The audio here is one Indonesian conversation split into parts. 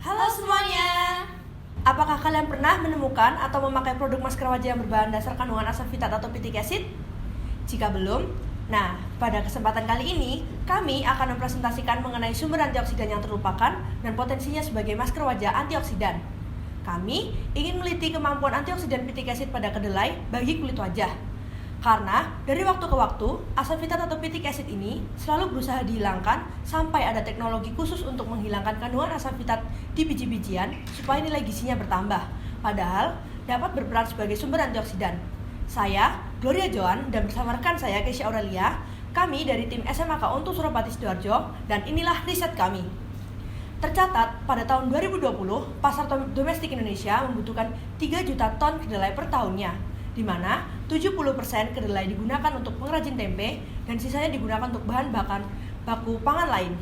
Halo semuanya. Apakah kalian pernah menemukan atau memakai produk masker wajah yang berbahan dasar kandungan asam fitat atau pitic acid? Jika belum, nah pada kesempatan kali ini kami akan mempresentasikan mengenai sumber antioksidan yang terlupakan dan potensinya sebagai masker wajah antioksidan. Kami ingin meliti kemampuan antioksidan pitic acid pada kedelai bagi kulit wajah. Karena dari waktu ke waktu, asam fitat atau pitic acid ini selalu berusaha dihilangkan sampai ada teknologi khusus untuk menghilangkan kandungan asam fitat di biji-bijian supaya nilai gizinya bertambah. Padahal dapat berperan sebagai sumber antioksidan. Saya, Gloria Joan, dan bersama rekan saya, Keisha Aurelia, kami dari tim SMAK Untu Surabati Sidoarjo, dan inilah riset kami. Tercatat pada tahun 2020, pasar domestik Indonesia membutuhkan 3 juta ton kedelai per tahunnya, di mana 70% kedelai digunakan untuk pengrajin tempe dan sisanya digunakan untuk bahan baku pangan lain.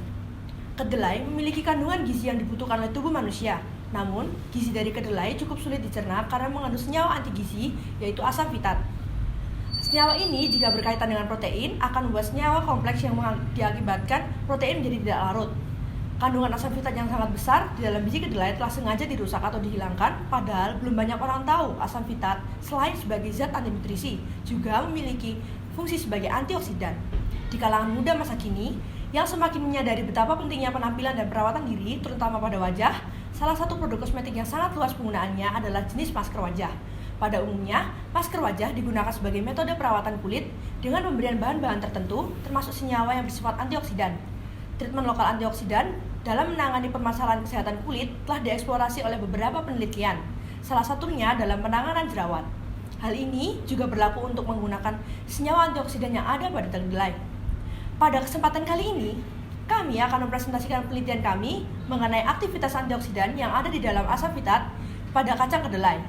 Kedelai memiliki kandungan gizi yang dibutuhkan oleh tubuh manusia. Namun, gizi dari kedelai cukup sulit dicerna karena mengandung senyawa anti gizi, yaitu asam fitat. Senyawa ini jika berkaitan dengan protein akan membuat senyawa kompleks yang diakibatkan protein menjadi tidak larut. Kandungan asam fitat yang sangat besar di dalam biji kedelai telah sengaja dirusak atau dihilangkan, padahal belum banyak orang tahu asam fitat selain sebagai zat anti nutrisi juga memiliki fungsi sebagai antioksidan. Di kalangan muda masa kini yang semakin menyadari betapa pentingnya penampilan dan perawatan diri, terutama pada wajah, salah satu produk kosmetik yang sangat luas penggunaannya adalah jenis masker wajah. Pada umumnya, masker wajah digunakan sebagai metode perawatan kulit dengan pemberian bahan-bahan tertentu, termasuk senyawa yang bersifat antioksidan. Treatment lokal antioksidan dalam menangani permasalahan kesehatan kulit telah dieksplorasi oleh beberapa penelitian, salah satunya dalam penanganan jerawat. Hal ini juga berlaku untuk menggunakan senyawa antioksidan yang ada pada kedelai. Pada kesempatan kali ini, kami akan mempresentasikan penelitian kami mengenai aktivitas antioksidan yang ada di dalam asam fitat pada kacang kedelai.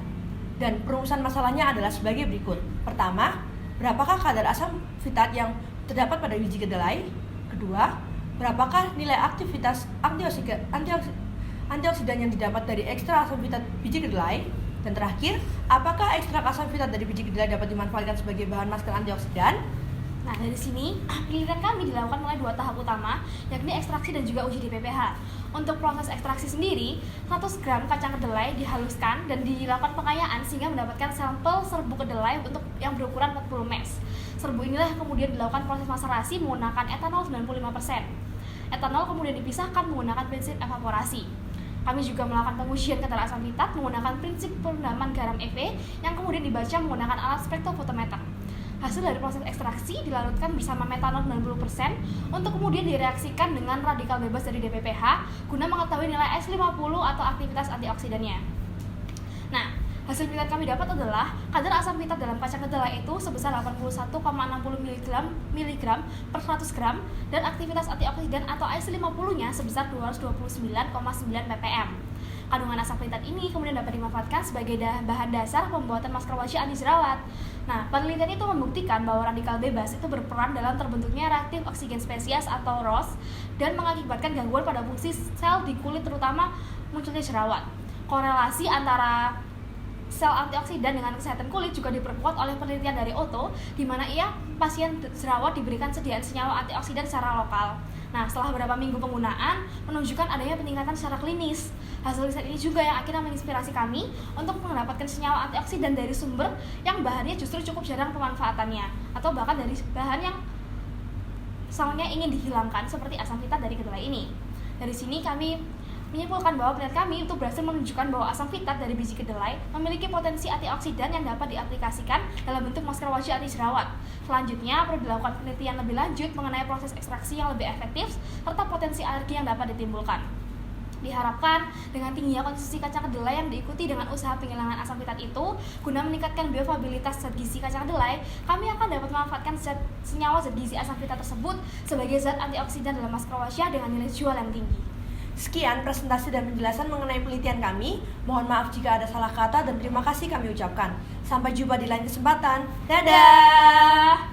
Dan perumusan masalahnya adalah sebagai berikut. Pertama, berapakah kadar asam fitat yang terdapat pada biji kedelai? Kedua, berapakah nilai aktivitas antioksidan yang didapat dari ekstrak asam fitat biji kedelai? Dan terakhir, apakah ekstrak asam fitat dari biji kedelai dapat dimanfaatkan sebagai bahan masker antioksidan? Nah, dari sini, penelitian kami dilakukan melalui 2 tahap utama, yakni ekstraksi dan juga uji di ppH. Untuk proses ekstraksi sendiri, 100 gram kacang kedelai dihaluskan dan dilakukan pengayaan sehingga mendapatkan sampel serbu kedelai untuk yang berukuran 40 ml. Serbu inilah kemudian dilakukan proses maserasi menggunakan etanol 95%. Etanol kemudian dipisahkan menggunakan prinsip evaporasi. Kami juga melakukan pengujian kadar asam fitat menggunakan prinsip perendaman garam EV yang kemudian dibaca menggunakan alat spektrofotometer. Hasil dari proses ekstraksi dilarutkan bersama metanol 90% untuk kemudian direaksikan dengan radikal bebas dari DPPH guna mengetahui nilai S50 atau aktivitas antioksidannya. Nah, hasil penelitian kami dapat adalah kadar asam fitat dalam kacang kedelai itu sebesar 81,60 mg per 100 gram dan aktivitas antioksidan atau S50-nya sebesar 229,9 ppm. Kandungan asam fitat ini kemudian dapat dimanfaatkan sebagai bahan dasar pembuatan masker wajah anti jerawat. Nah, penelitian itu membuktikan bahwa radikal bebas itu berperan dalam terbentuknya reaktif oksigen spesies atau ROS dan mengakibatkan gangguan pada fungsi sel di kulit terutama munculnya jerawat. Korelasi antara sel antioksidan dengan kesehatan kulit juga diperkuat oleh penelitian dari Otto, di mana pasien jerawat diberikan sediaan senyawa antioksidan secara lokal. Nah, setelah beberapa minggu penggunaan, menunjukkan adanya peningkatan secara klinis. Hasil riset ini juga yang akhirnya menginspirasi kami untuk mendapatkan senyawa antioksidan dari sumber yang bahannya justru cukup jarang pemanfaatannya, atau bahkan dari bahan yang misalnya ingin dihilangkan seperti asam fitat dari kedelai ini. Dari sini kami menyimpulkan bahwa penelitian kami itu berhasil menunjukkan bahwa asam fitat dari biji kedelai memiliki potensi antioksidan yang dapat diaplikasikan dalam bentuk masker wajah anti jerawat. Selanjutnya, perlu dilakukan penelitian lebih lanjut mengenai proses ekstraksi yang lebih efektif serta potensi alergi yang dapat ditimbulkan. Diharapkan dengan tingginya konsumsi kacang kedelai yang diikuti dengan usaha penghilangan asam fitat itu, guna meningkatkan bioavailabilitas zat gizi kacang kedelai, kami akan dapat memanfaatkan senyawa zat gizi asam fitat tersebut sebagai zat antioksidan dalam masker wajah dengan nilai jual yang tinggi. Sekian presentasi dan penjelasan mengenai penelitian kami. Mohon maaf jika ada salah kata dan terima kasih kami ucapkan. Sampai jumpa di lain kesempatan. Dadah!